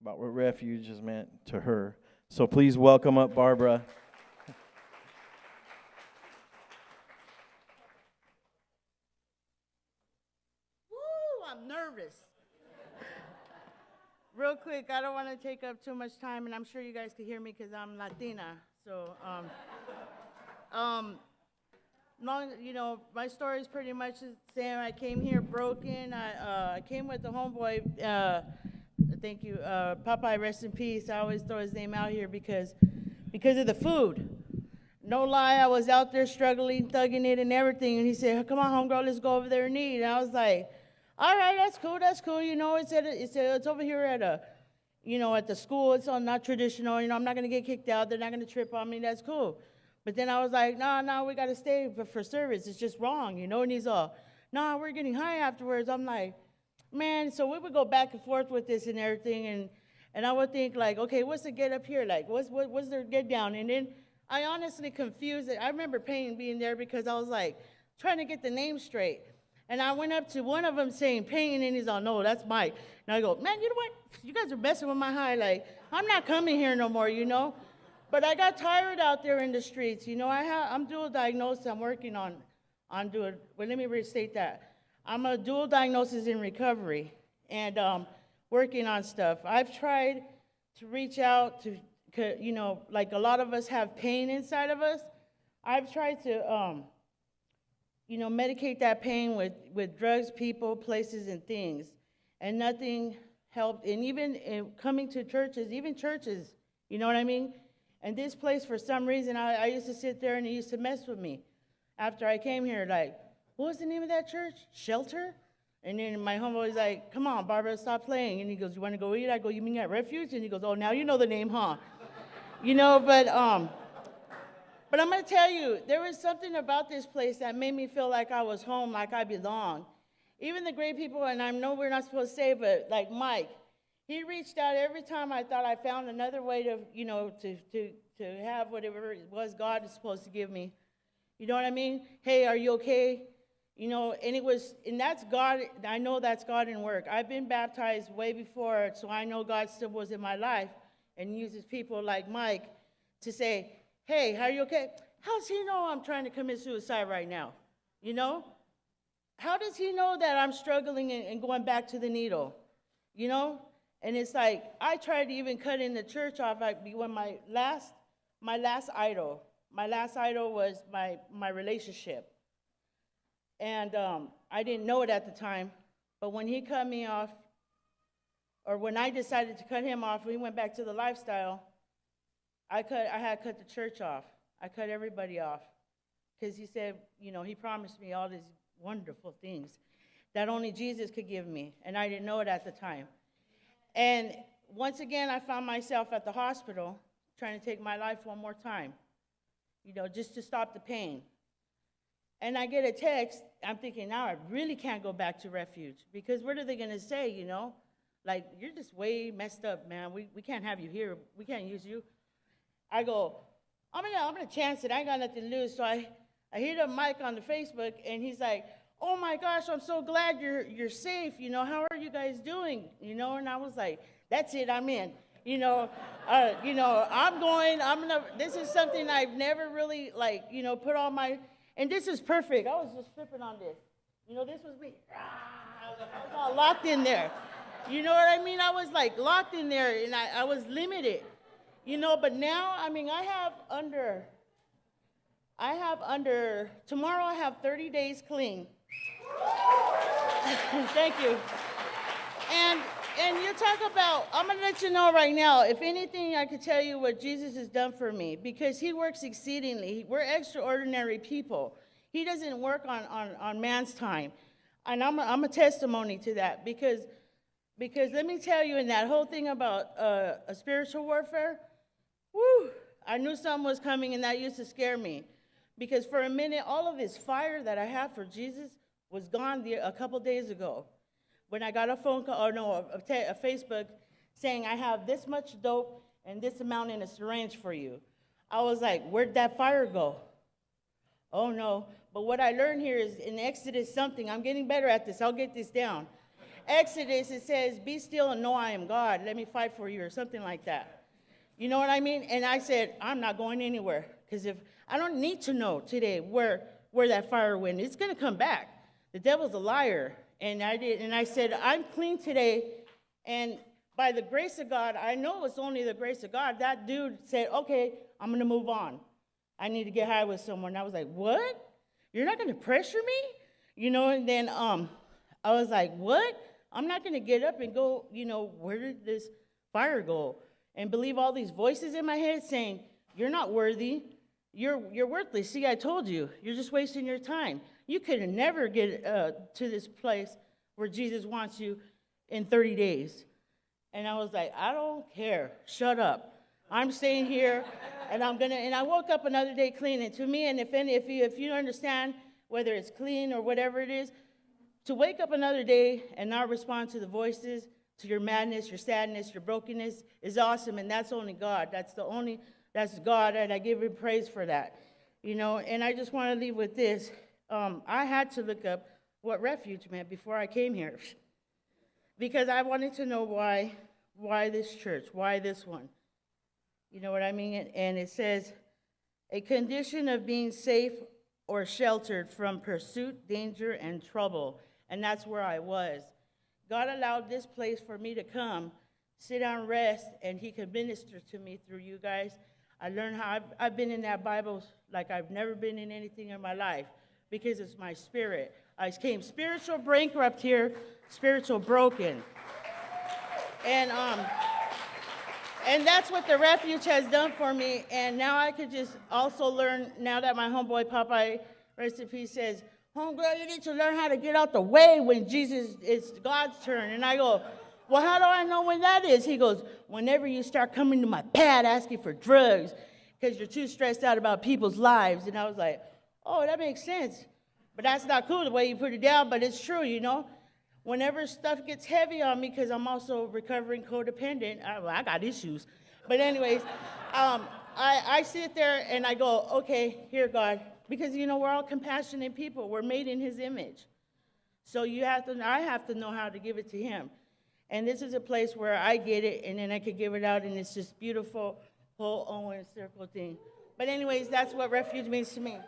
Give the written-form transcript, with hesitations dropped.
about what refuge has meant to her. So please welcome up Barbara. Woo, I'm nervous. Real quick, I don't want to take up too much time, and I'm sure you guys can hear me because I'm Latina. So, my story is pretty much the same. I came here broken. I came with the homeboy. Thank you, Popeye, rest in peace. I always throw his name out here because of the food. No lie, I was out there struggling, thugging it and everything, and he said, "Come on, homegirl, let's go over there and eat." And I was like, "All right, that's cool. You know, it's over here at at the school. It's all not traditional. You know, I'm not gonna get kicked out. They're not gonna trip on me. That's cool." But then I was like, "No, we gotta stay for service. It's just wrong, you know." And he's all, "No, we're getting high afterwards." I'm like, man. So we would go back and forth with this and everything, and I would think like, okay, what's the get up here? Like, what's their get down? And then I honestly confused it. I remember Payne being there because I was like trying to get the name straight. And I went up to one of them saying Payne, and he's all, "No, that's Mike." And I go, "Man, you know what? You guys are messing with my high. Like, I'm not coming here no more, you know." But I got tired out there in the streets. You know, I'm dual diagnosed. I'm working on doing. Well, let me restate that. I'm a dual diagnosis in recovery, and working on stuff. I've tried to reach out to, like a lot of us have pain inside of us. I've tried to, medicate that pain with drugs, people, places, and things, and nothing helped. And even coming to churches, even churches, you know what I mean? And this place, for some reason, I used to sit there and it used to mess with me. After I came here, like, what was the name of that church? Shelter? And then my homeboy was like, "Come on, Barbara, stop playing." And he goes, "You want to go eat?" I go, "You mean at Refuge?" And he goes, "Oh, now you know the name, huh?" But I'm going to tell you, there was something about this place that made me feel like I was home, like I belonged. Even the great people, and I know we're not supposed to say, but like Mike, he reached out every time I thought I found another way to, to have whatever it was God is supposed to give me. You know what I mean? "Hey, are you okay?" And that's God. I know that's God in work. I've been baptized way before, so I know God still was in my life and uses people like Mike to say, "Hey, are you okay?" How does he know I'm trying to commit suicide right now? You know? How does he know that I'm struggling and going back to the needle? You know? And it's like, I tried to even cut in the church off. When my last idol was my relationship. And I didn't know it at the time, but when he cut me off, or when I decided to cut him off, we went back to the lifestyle, I had cut the church off. I cut everybody off. Because he said, he promised me all these wonderful things that only Jesus could give me, and I didn't know it at the time. And once again, I found myself at the hospital trying to take my life one more time, just to stop the pain. And I get a text, I'm thinking, now I really can't go back to Refuge, because what are they going to say, Like, "You're just way messed up, man. We can't have you here. We can't use you." I go, I'm gonna chance it. I ain't got nothing to lose. So I hit up Mike on the Facebook, and he's like, "Oh my gosh, I'm so glad you're safe. How are you guys doing?" And I was like, "That's it. I'm in." I'm going. This is something I've never really put all my. And this is perfect. I was just tripping on this. This was me. I was all locked in there. You know what I mean? I was like locked in there, and I was limited. But now, I have under, tomorrow I have 30 days clean. Thank you. And you talk about, I'm going to let you know right now, if anything, I could tell you what Jesus has done for me, because he works exceedingly. We're extraordinary people. He doesn't work on man's time. And I'm a testimony to that, because let me tell you, in that whole thing about a spiritual warfare, I knew something was coming, and that used to scare me. Because for a minute, all of this fire that I have for Jesus was gone a couple days ago, when I got a phone call, a Facebook saying, "I have this much dope and this amount in a syringe for you." I was like, where'd that fire go? Oh no. But what I learned here is in Exodus something, I'm getting better at this, I'll get this down. Exodus, it says, be still and know I am God. Let me fight for you, or something like that. You know what I mean? And I said, I'm not going anywhere. Because if I don't need to know today where that fire went. It's going to come back. The devil's a liar. And I said, I'm clean today. And by the grace of God, I know it's only the grace of God. That dude said, okay, I'm going to move on. I need to get high with someone. I was like, what? You're not going to pressure me? You know, and then I was like, what? I'm not going to get up and go, you know, where did this fire go? And believe all these voices in my head saying, you're not worthy. You're worthless. See, I told you. You're just wasting your time. You could never get to this place where Jesus wants you in 30 days. And I was like, I don't care. Shut up. I'm staying here, and I woke up another day clean. And to me, and if you understand whether it's clean or whatever it is, to wake up another day and not respond to the voices, to your madness, your sadness, your brokenness is awesome, and that's only God. That's God, and I give him praise for that. You know, and I just want to leave with this. I had to look up what refuge meant before I came here, because I wanted to know why this church, why this one. You know what I mean? And it says, a condition of being safe or sheltered from pursuit, danger, and trouble. And that's where I was. God allowed this place for me to come, sit down, rest, and he could minister to me through you guys. I learned how I've been in that Bible like I've never been in anything in my life, because it's my spirit. I came spiritual bankrupt here, spiritual broken. And that's what the refuge has done for me. And now I could just also learn, now that my homeboy Popeye, rest in peace, says, homegirl, you need to learn how to get out the way when it's God's turn. And I go, well, how do I know when that is? He goes, whenever you start coming to my pad asking for drugs because you're too stressed out about people's lives. And I was like, oh, that makes sense. But that's not cool the way you put it down, but it's true, you know. Whenever stuff gets heavy on me, because I'm also recovering codependent, I got issues. But anyways, I sit there and I go, okay, here, God. Because, you know, we're all compassionate people. We're made in his image. So I have to know how to give it to him. And this is a place where I get it, and then I could give it out, and it's just beautiful, whole Owen circle thing. But anyways, that's what refuge means to me.